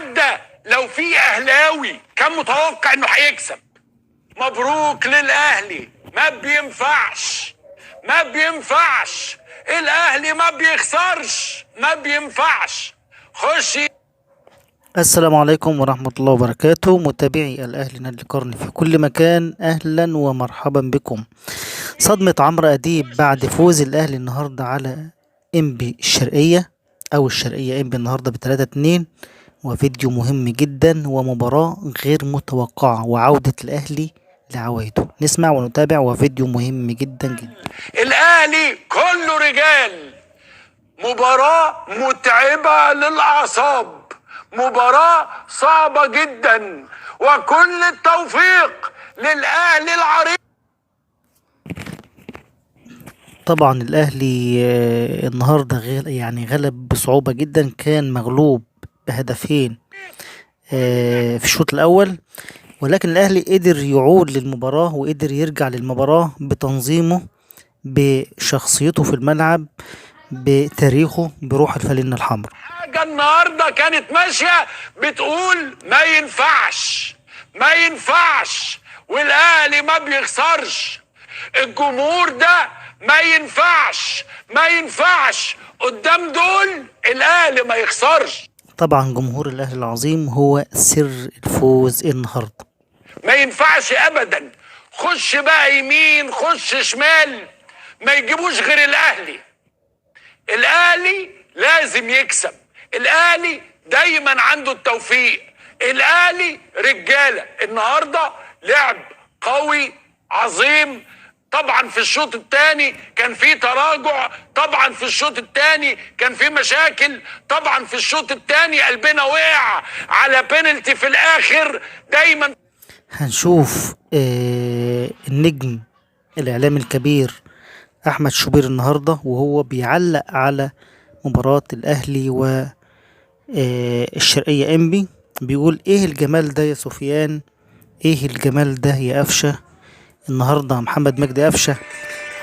حتى لو في اهلاوي كان متوقع انه هيكسب. مبروك للاهلي. ما بينفعش الاهلي ما بيخسرش، ما بينفعش. خش. السلام عليكم ورحمة الله وبركاته، متابعي الأهلي نادي القرن في كل مكان، أهلا ومرحبا بكم. صدمة عمرو أديب بعد فوز الأهلي النهاردة على إنبي الشرقية أو الشرقية إنبي النهاردة ب3-2، وفيديو مهم جدا ومباراة غير متوقعة وعودة الأهلي لعوايده. نسمع ونتابع، وفيديو مهم جدا جدا. الأهلي كله رجال. مباراة متعبة للأعصاب، مباراة صعبة جدا، وكل التوفيق للأهلي العريق. طبعا الأهلي النهاردة غلب بصعوبة جدا، كان مغلوب بهدفين في الشوط الأول، ولكن الأهلي قدر يعود للمباراة وقدر يرجع للمباراة بتنظيمه، بشخصيته في الملعب، بتاريخه، بروح الفانلة الحمراء. حاجة النهاردة كانت ماشية بتقول ما ينفعش والأهلي ما بيخسرش. الجمهور ده ما ينفعش قدام دول الأهلي ما يخسرش. طبعا جمهور الأهلي العظيم هو سر الفوز النهاردة. ما ينفعش أبدا. خش بقى يمين، خش شمال، ما يجيبوش غير الأهلي لازم يكسب. الأهلي دايما عنده التوفيق. الأهلي رجالة. النهاردة لعب قوي عظيم. طبعا في الشوط الثاني كان في تراجع، طبعا في الشوط الثاني كان في مشاكل، طبعا في الشوط الثاني قلبنا وقع على بينالتي في الآخر. دايما هنشوف النجم الإعلامي الكبير أحمد شوبير النهاردة وهو بيعلق على مباراة الأهلي والشرقية إنبي، بيقول إيه الجمال ده يا سفيان، إيه الجمال ده يا قفشة. النهاردة محمد مجدي قفشة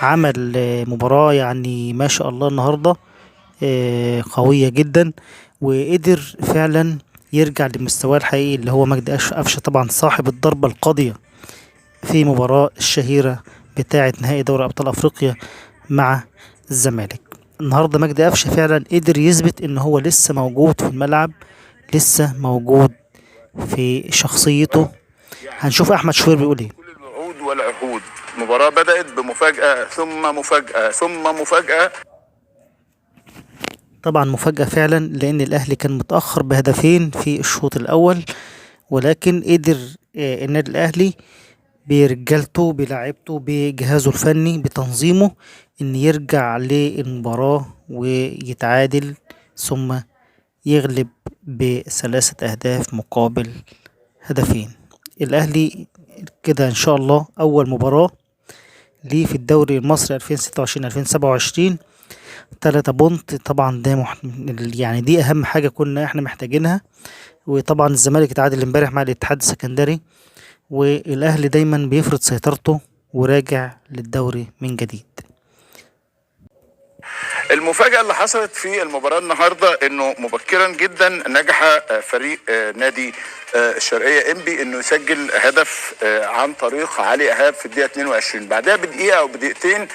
عمل مباراة يعني ما شاء الله النهاردة قوية جدا، وقدر فعلا يرجع لمستواه الحقيقي اللي هو مجدي قفشة، طبعا صاحب الضربة القاضية في مباراة الشهيرة بتاعة نهائي دوري أبطال أفريقيا مع الزمالك. النهاردة مجدي قفشة فعلا قدر يثبت إن هو لسه موجود في الملعب، لسه موجود في شخصيته. هنشوف أحمد شوبير بيقول إيه. كل الوعود والعهود، مباراة بدأت بمفاجأة ثم مفاجأة ثم مفاجأة. طبعا مفاجأة فعلا، لأن الأهلي كان متأخر بهدفين في الشوط الأول، ولكن قدر النادي الأهلي برجالته، بلاعبته، بجهازه الفني، بتنظيمه، ان يرجع للمباراة ويتعادل ثم يغلب ب3 أهداف مقابل هدفين. الأهلي كده ان شاء الله اول مباراة ليه في الدوري المصري 2026-2027 3 بونت. طبعا ده يعني دي اهم حاجة كنا احنا محتاجينها. وطبعا الزمالك اتعادل امبارح مع الاتحاد السكندري، والاهلي دايما بيفرض سيطرته وراجع للدوري من جديد. المفاجأة اللي حصلت في المباراة النهاردة انه مبكرا جدا نجح فريق نادي الشرقية إنبي انه يسجل هدف عن طريق علي ايهاب في الدقيقة 22. بعدها بدقيقة او بدقيقتين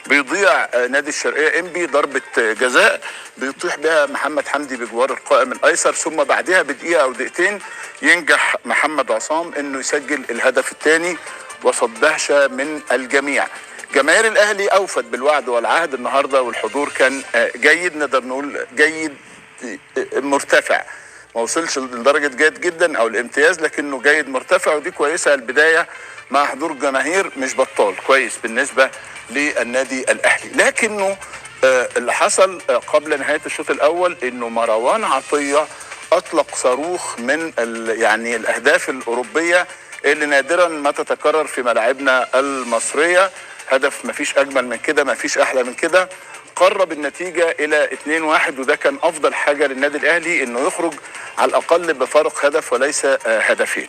بيضيع نادي الشرقية إنبي ضربة جزاء بيطيح بها محمد حمدي بجوار القائم الايسر، ثم بعدها بدقيقة او دقيقتين ينجح محمد عصام انه يسجل الهدف الثاني وسط دهشة من الجميع. جماهير الاهلي اوفت بالوعد والعهد النهارده، والحضور كان جيد، نقدر نقول جيد مرتفع، ما وصلش لدرجه جيد جدا او الامتياز، لكنه جيد مرتفع، ودي كويسه البدايه مع حضور جماهير مش بطال، كويس بالنسبه للنادي الاهلي. لكنه اللي حصل قبل نهايه الشوط الاول انه مروان عطيه اطلق صاروخ من يعني الاهداف الاوروبيه اللي نادرا ما تتكرر في ملاعبنا المصريه. هدف مفيش اجمل من كده، مفيش احلى من كده، قرب النتيجه الى 2-1، وده كان افضل حاجه للنادي الاهلي انه يخرج على الاقل بفارق هدف وليس هدفين.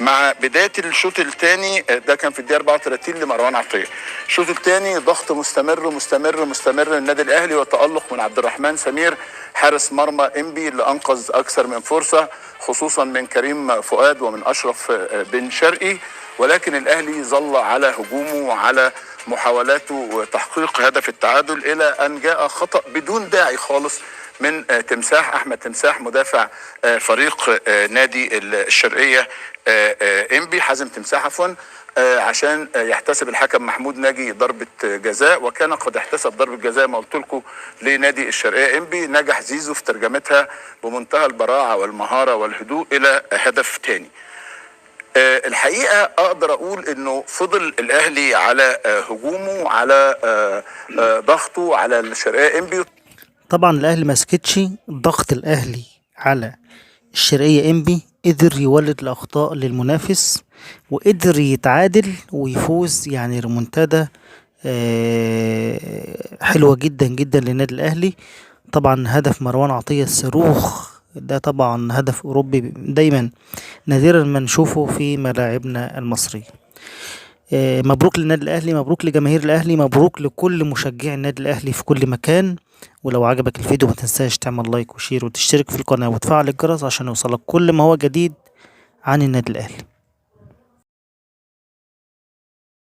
مع بدايه الشوط الثاني ده كان في الدقيقه 34 لمروان عطيه. الشوط الثاني ضغط مستمر مستمر مستمر للنادي الاهلي وتالق من عبد الرحمن سمير حارس مرمى انبي اللي انقذ اكثر من فرصه، خصوصا من كريم فؤاد ومن اشرف بن شرقي، ولكن الاهلي ظل على هجومه وعلى محاولاته وتحقيق هدف التعادل الى ان جاء خطأ بدون داعي خالص من تمساح، احمد تمساح مدافع فريق نادي الشرقيه انبي، حازم تمساح عفوا، عشان يحتسب الحكم محمود ناجي ضربة جزاء، وكان قد احتسب ضربة جزاء ما قلت لكم لنادي الشرقية انبي. نجح زيزو في ترجمتها بمنتهى البراعة والمهارة والهدوء إلى هدف تاني. الحقيقة أقدر أقول إنه فضل الأهلي على هجومه، على ضغطه على الشرقية انبي. طبعا الاهلي ما سكتش. ضغط الاهلي على الشرقية انبي قدر يولد الاخطاء للمنافس وقدر يتعادل ويفوز، يعني ريمونتادا حلوة جدا جدا للنادي الاهلي. طبعا هدف مروان عطية الصاروخ ده طبعا هدف اوروبي دايما نادرا ما نشوفه في ملاعبنا المصرية. مبروك للنادي الاهلي، مبروك لجماهير الاهلي، مبروك لكل مشجعي النادي الاهلي في كل مكان. ولو عجبك الفيديو ما تنساش تعمل لايك وشير وتشترك في القناة وتفعل الجرس عشان يوصلك كل ما هو جديد عن النادي الاهلي.